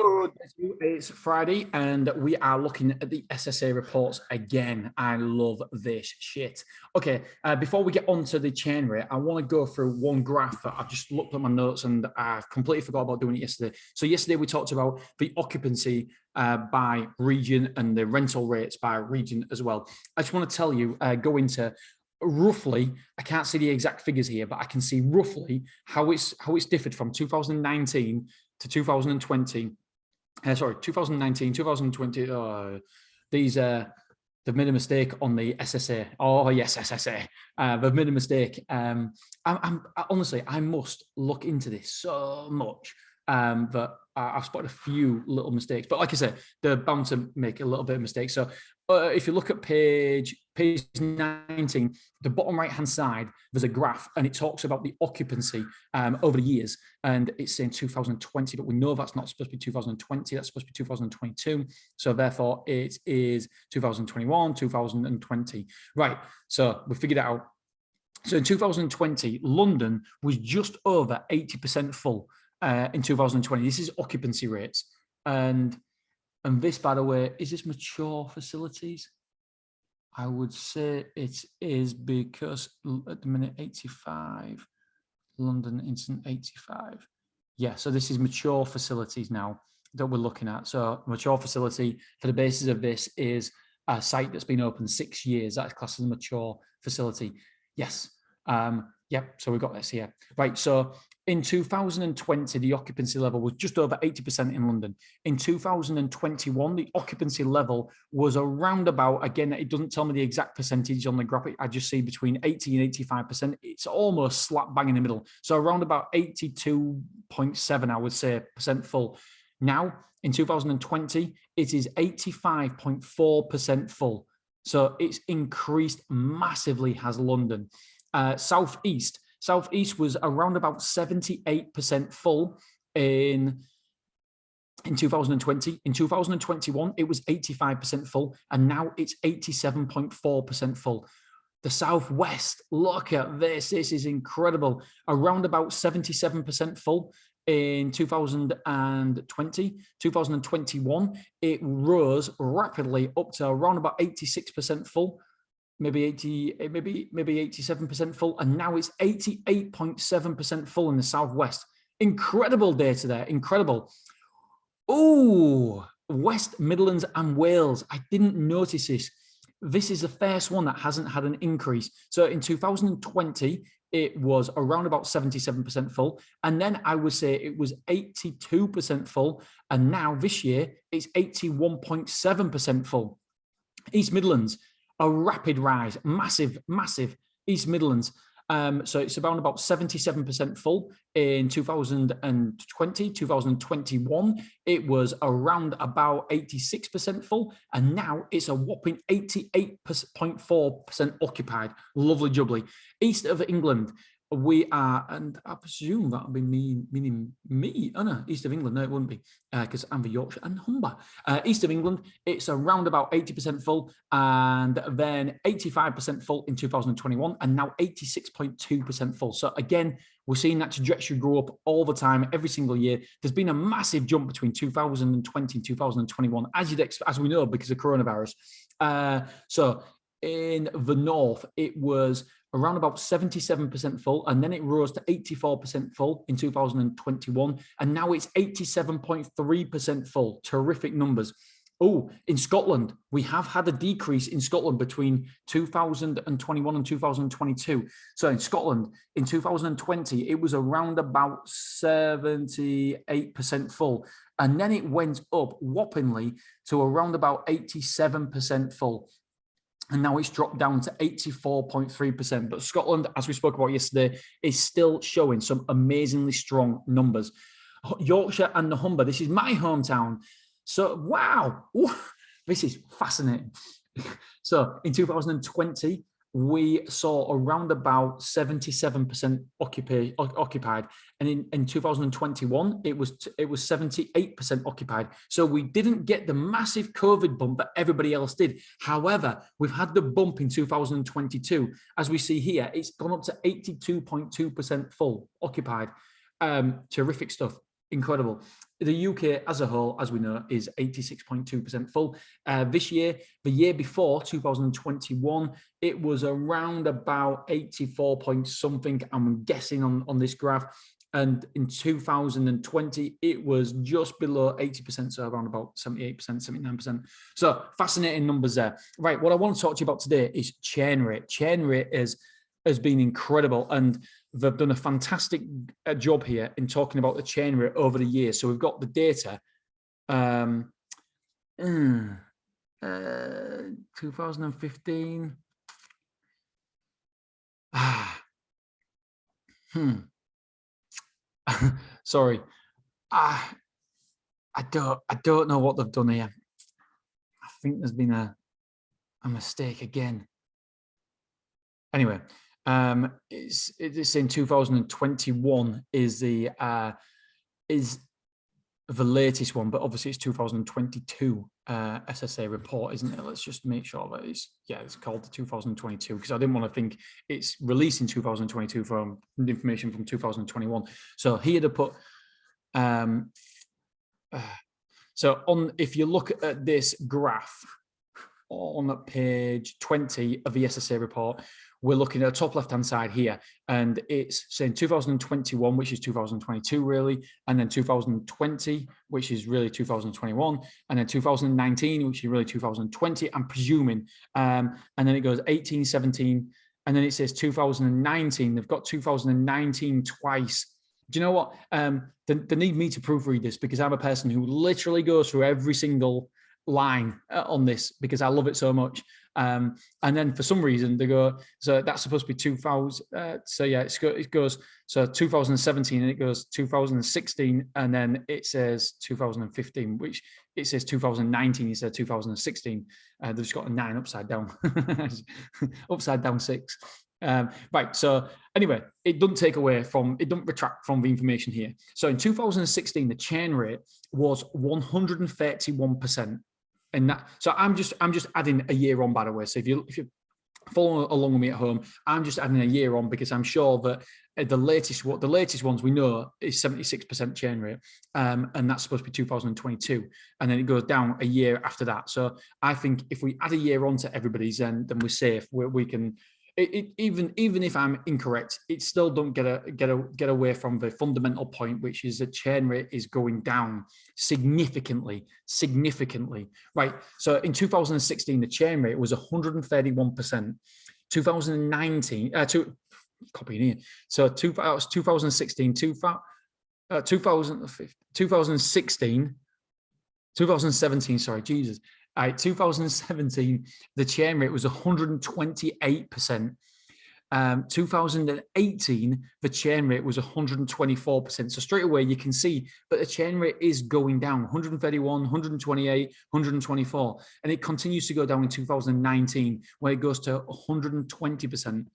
Good. It's Friday and we are looking at the SSA reports again. I love this shit. Okay, before we get on to the churn rate, I want to go through one graph that I've just looked at my notes and I've completely forgot about doing it yesterday. So yesterday we talked about the occupancy by region and the rental rates by region as well. I just want to tell you, go into roughly, I can't see the exact figures here, but I can see roughly how it's differed from 2019 to 2020. 2019, 2020. They've made a mistake on the SSA. Oh yes, SSA. They've made a mistake. Honestly, I must look into this so much that I've spotted a few little mistakes. But like I said, they're bound to make a little bit of mistakes. So if you look at page 19, the bottom right-hand side, there's a graph and it talks about the occupancy over the years. And it's saying 2020, but we know that's not supposed to be 2020. That's supposed to be 2022. So therefore, it is 2021, 2020. Right, so we figured it out. So in 2020, London was just over 80% full in 2020. This is occupancy rates. And this, by the way, is this mature facilities? I would say it is because at the minute 85, London instant 85. Yeah, so this is mature facilities now that we're looking at. So mature facility for the basis of this is a site that's been open 6 years. That's classed as a mature facility. Yes. Yep, so we've got this here. Right, so in 2020, the occupancy level was just over 80% in London. In 2021, the occupancy level was around about, again, it doesn't tell me the exact percentage on the graphic, I just see between 80 and 85%. It's almost slap bang in the middle. So around about 82.7, I would say, percent full. Now, in 2020, it is 85.4% full. So it's increased massively, has London. Southeast was around about 78% full in 2020. In 2021, it was 85% full, and now it's 87.4% full. The Southwest, look at this. This is incredible. Around about 77% full in 2020. 2021, it rose rapidly up to around about 86% full. Maybe 87% full, and now it's 88.7% full in the Southwest. Incredible data there, incredible. Oh, West Midlands and Wales. I didn't notice this. This is the first one that hasn't had an increase. So in 2020, it was around about 77% full, and then I would say it was 82% full, and now this year it's 81.7% full. East Midlands, a rapid rise, massive East Midlands. So it's around about 77% full in 2020, 2021. It was around about 86% full, and now it's a whopping 88.4% occupied. Lovely jubbly. East of England, we are, and I presume that would be meaning me. Oh no, East of England. No, it wouldn't be, because I'm the Yorkshire and Humber. East of England, it's around about 80% full, and then 85% full in 2021, and now 86.2% full. So again, we're seeing that trajectory grow up all the time, every single year. There's been a massive jump between 2020 and 2021, as we know, because of coronavirus. So in the north, it was around about 77% full, and then it rose to 84% full in 2021, and now it's 87.3% full. Terrific numbers. Oh, in Scotland, we have had a decrease in Scotland between 2021 and 2022. So in Scotland, in 2020, it was around about 78% full, and then it went up whoppingly to around about 87% full. And now it's dropped down to 84.3%. But Scotland, as we spoke about yesterday, is still showing some amazingly strong numbers. Yorkshire and the Humber, this is my hometown. So, wow, this is fascinating. So in 2020, we saw around about 77% occupied. And in 2021, it was 78% occupied. So we didn't get the massive COVID bump that everybody else did. However, we've had the bump in 2022. As we see here, it's gone up to 82.2% full occupied. Terrific stuff. Incredible. the UK as a whole, as we know, is 86.2% full. This year, the year before, 2021, it was around about 84 point something, I'm guessing on this graph. And in 2020, it was just below 80%, so around about 78%, 79%. So fascinating numbers there. Right, what I want to talk to you about today is churn rate. Churn rate has been incredible, and they've done a fantastic job here in talking about the churn rate over the years. So we've got the data. 2015. Sorry. I don't know what they've done here. I think there's been a mistake again. Anyway, it's in 2021 is the latest one, but obviously it's 2022 SSA report, isn't it? Let's just make sure that it's called the 2022, because I didn't want to think it's released in 2022 from information from 2021. So here to put so if you look at this graph on page 20 of the SSA report, we're looking at the top left-hand side here, and it's saying 2021, which is 2022 really, and then 2020, which is really 2021, and then 2019, which is really 2020, I'm presuming, and then it goes 18, 17, and then it says 2019. They've got 2019 twice. Do you know what? They need me to proofread this, because I'm a person who literally goes through every single line on this because I love it so much. And then for some reason they go, so that's supposed to be 2000. So yeah, it goes, so 2017 and it goes 2016, and then it says 2015, which it says 2019, it says 2016. They've just got a 9 upside down, upside down 6. Right, so anyway, it doesn't retract from the information here. So in 2016, the churn rate was 131%. And that, so I'm just adding a year on, by the way. So if you follow along with me at home, I'm just adding a year on, because I'm sure that the latest ones we know is 76% churn rate, and that's supposed to be 2022, and then it goes down a year after that. So I think if we add a year on to everybody's, then we're safe. We can. Even if I'm incorrect, it still don't get away from the fundamental point, which is the churn rate is going down significantly. Right. So in 2016, the churn rate was 131%. 2019, copying here. So 2016, 2017. Sorry, Jesus. 2017, the churn rate was 128%. 2018, the churn rate was 124%. So straight away, you can see that the churn rate is going down, 131, 128, 124. And it continues to go down in 2019, where it goes to 120%.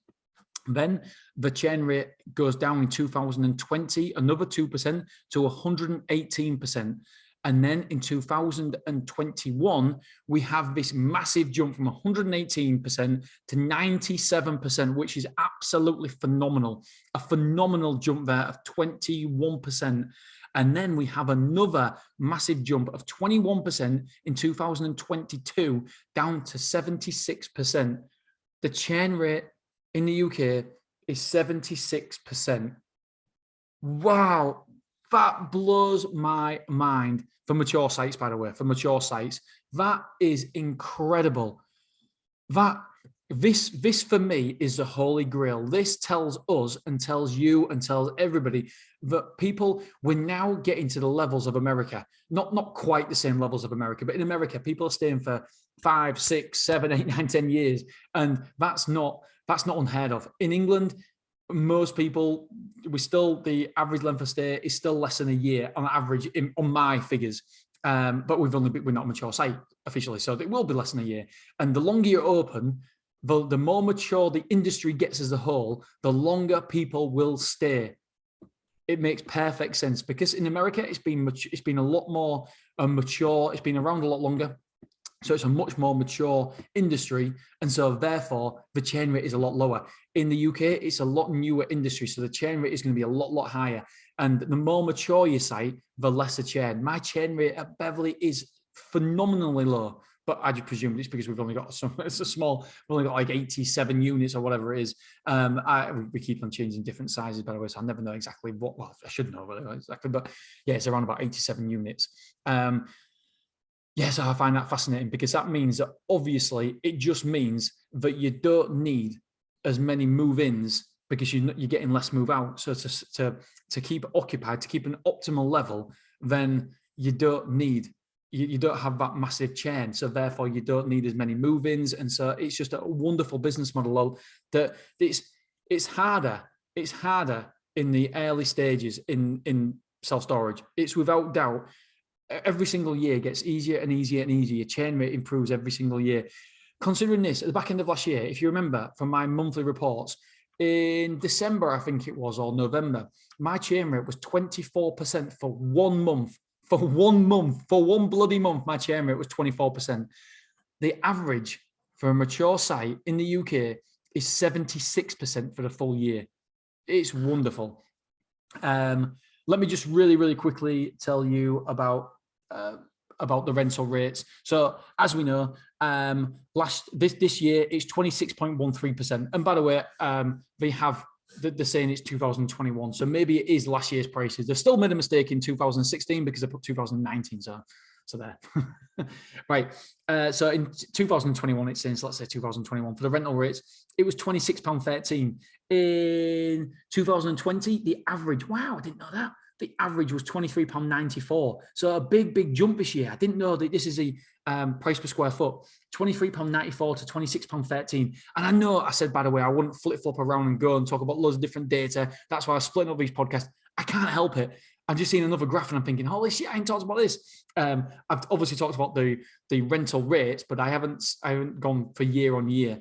Then the churn rate goes down in 2020, another 2% to 118%. And then in 2021, we have this massive jump from 118% to 97%, which is absolutely phenomenal. A phenomenal jump there of 21%. And then we have another massive jump of 21% in 2022, down to 76%. The churn rate in the UK is 76%. Wow. That blows my mind. For mature sites, by the way, that is incredible. This for me is the holy grail. This tells us and tells you and tells everybody that we're now getting to the levels of America. Not quite the same levels of America, but in America, people are staying for 5, 6, 7, 8, 9, 10 years, and that's not unheard of. In England, most people, the average length of stay is still less than a year on average on my figures. But we're not a mature site officially, so it will be less than a year. And the longer you're open, the more mature the industry gets as a whole, the longer people will stay. It makes perfect sense, because in America, it's been a lot more mature. It's been around a lot longer. So it's a much more mature industry, and so therefore the churn rate is a lot lower. In the UK, it's a lot newer industry, so the churn rate is going to be a lot higher. And the more mature your site, the lesser churn. My churn rate at Beverly is phenomenally low, but I just presume it's because we've only got it's a small, we've only got like 87 units or whatever it is. We keep on changing different sizes, by the way, so I never know exactly what, well, I should know exactly, but yeah, it's around about 87 units. So I find that fascinating because that means that obviously it just means that you don't need as many move-ins because you're getting less move out. So to keep it occupied, to keep an optimal level, then you don't need, you don't have that massive churn. So therefore you don't need as many move-ins. And so it's just a wonderful business model that it's harder in the early stages in self-storage. It's without doubt, every single year gets easier and easier and easier. Churn rate improves every single year. Considering this, at the back end of last year, if you remember from my monthly reports, in December, I think it was, or November, my churn rate was 24% for 1 month. For 1 month, for one bloody month, my churn rate was 24%. The average for a mature site in the UK is 76% for the full year. It's wonderful. Let me just really, really quickly tell you about the rental rates. So as we know, this year it's 26.13%. And by the way, they're saying it's 2021. So maybe it is last year's prices. They still made a mistake in 2016 because they put 2019. So there. Right. So in 2021, it's saying, so let's say 2021 for the rental rates, it was £26.13. In 2020, the average, wow, I didn't know that. The average was £23.94. So a big jump this year. I didn't know that this is a price per square foot, £23.94 to £26.13. And I know I said, by the way, I wouldn't flip-flop around and go and talk about loads of different data. That's why I split up these podcasts. I can't help it. I've just seen another graph and I'm thinking, holy shit, I ain't talked about this. I've obviously talked about the rental rates, but I haven't gone for year on year.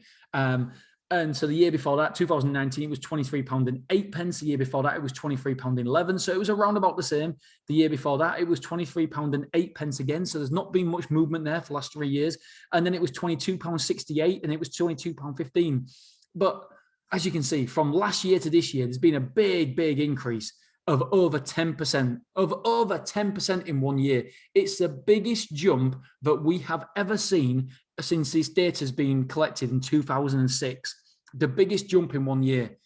And so the year before that, 2019, it was £23.08. The year before that, it was £23.11. So it was around about the same. The year before that, it was £23.08 again. So there's not been much movement there for the last 3 years. And then it was £22.68 and it was £22.15. But as you can see, from last year to this year, there's been a big increase of over 10% in 1 year. It's the biggest jump that we have ever seen since this data has been collected in 2006. The biggest jump in 1 year.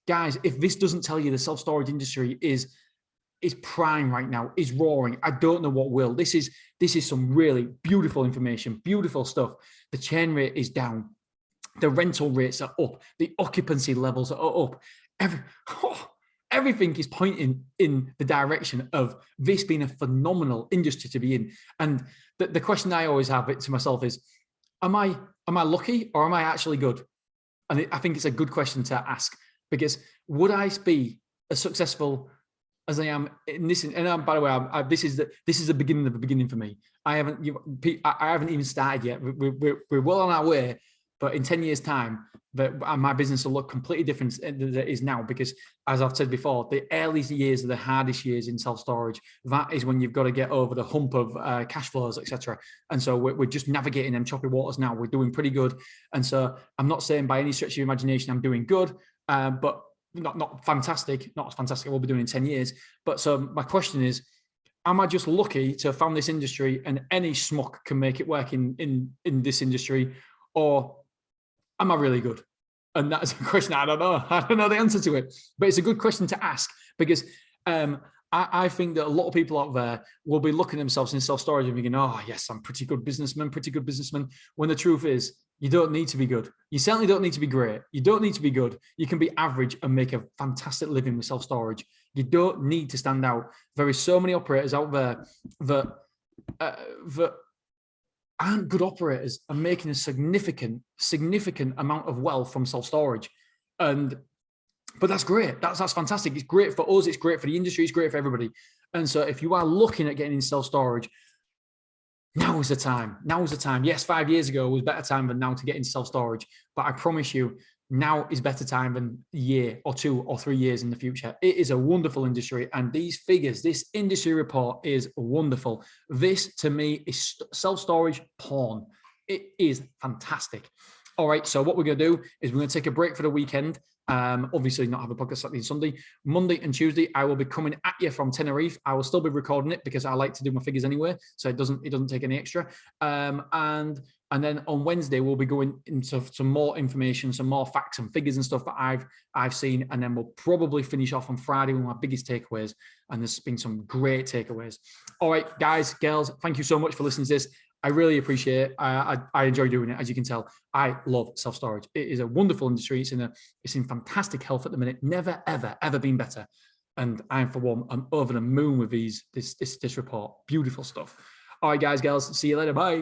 Guys, if this doesn't tell you the self-storage industry is prime right now, is roaring, I don't know what will. This is some really beautiful information, beautiful stuff. The churn rate is down. The rental rates are up. The occupancy levels are up. Everything is pointing in the direction of this being a phenomenal industry to be in. And the question I always have to myself is, am I lucky or am I actually good? And I think it's a good question to ask, because would I be as successful as I am in this? And by the way, this is the beginning of the beginning for me. I haven't even started yet. We're well on our way, but in 10 years' time, my business will look completely different than it is now, because as I've said before, the early years are the hardest years in self-storage. That is when you've got to get over the hump of cash flows, etc. And so we're just navigating them choppy waters now. We're doing pretty good. And so I'm not saying by any stretch of your imagination I'm doing good, but not fantastic, not as fantastic as we'll be doing in 10 years. But so my question is, am I just lucky to have found this industry and any schmuck can make it work in this industry, or am I really good? And that's a question I don't know. I don't know the answer to it, but it's a good question to ask, because I think that a lot of people out there will be looking at themselves in self-storage and thinking, oh, yes, I'm pretty good businessman, when the truth is, you don't need to be good. You certainly don't need to be great. You don't need to be good. You can be average and make a fantastic living with self-storage. You don't need to stand out. There is so many operators out there that aren't good operators and making a significant amount of wealth from self-storage. But that's great. That's fantastic. It's great for us. It's great for the industry. It's great for everybody. And so if you are looking at getting in self-storage, now is the time. Now is the time. Yes, 5 years ago was better time than now to get into self-storage. But I promise you, now is better time than a year or 2 or 3 years in the future. It is a wonderful industry. And these figures, this industry report is wonderful. This, to me, is self-storage porn. It is fantastic. All right, so what we're going to do is we're going to take a break for the weekend. Obviously not have a podcast Saturday and Sunday. Monday and Tuesday, I will be coming at you from Tenerife. I will still be recording it because I like to do my figures anyway, so it doesn't take any extra. And then on Wednesday, we'll be going into some more information, some more facts and figures and stuff that I've seen. And then we'll probably finish off on Friday with my biggest takeaways. And there's been some great takeaways. All right, guys, girls, thank you so much for listening to this. I really appreciate it. I enjoy doing it. As you can tell, I love self-storage. It is a wonderful industry. It's in fantastic health at the minute. Never, ever, ever been better. And I'm, for one, I'm over the moon with this report. Beautiful stuff. All right, guys, girls, see you later. Bye.